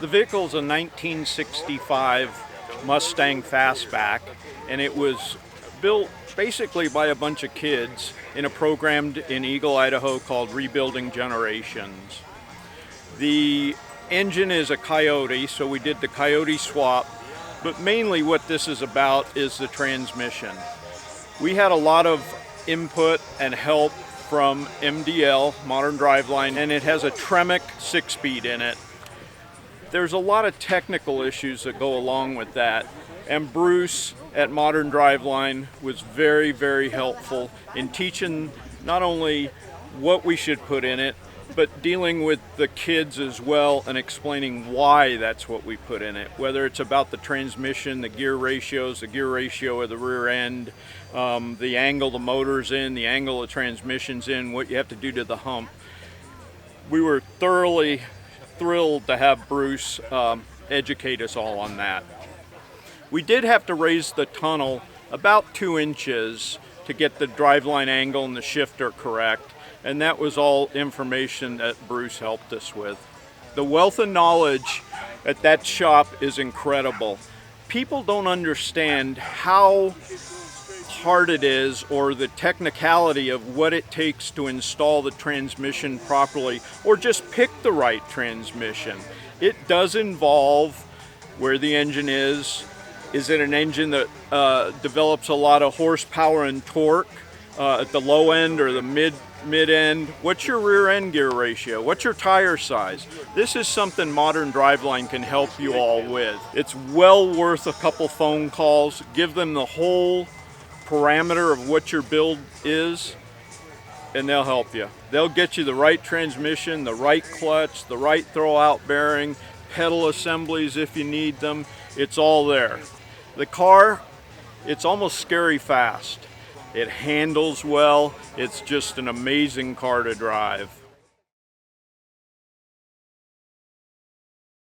The vehicle is a 1965 Mustang Fastback, and it was built basically by a bunch of kids in a program in Eagle, Idaho called Rebuilding Generations. The engine is a Coyote, so we did the Coyote swap, but mainly what this is about is the transmission. We had a lot of input and help from MDL, Modern DriveLine, and it has a TREMEC 6-speed in it. There's a lot of technical issues that go along with that, and Bruce at Modern DriveLine was very, very helpful in teaching not only what we should put in it, but dealing with the kids as well and explaining why that's what we put in it, whether it's about the transmission, the gear ratios, the gear ratio of the rear end, the angle the motor's in, the angle the transmission's in, what you have to do to the hump. We were thoroughly thrilled to have Bruce educate us all on that. We did have to raise the tunnel about 2 inches to get the driveline angle and the shifter correct, and that was all information that Bruce helped us with. The wealth of knowledge at that shop is incredible. People don't understand how hard it is or the technicality of what it takes to install the transmission properly or just pick the right transmission. It does involve where the engine is. Is it an engine that develops a lot of horsepower and torque at the low end or the mid end? What's your rear end gear ratio? What's your tire size? This is something Modern DriveLine can help you all with. It's well worth a couple phone calls. Give them the whole parameter of what your build is, and they'll help you. They'll get you the right transmission, the right clutch, the right throw-out bearing, pedal assemblies if you need them. It's all there. The car, it's almost scary fast. It handles well. It's just an amazing car to drive.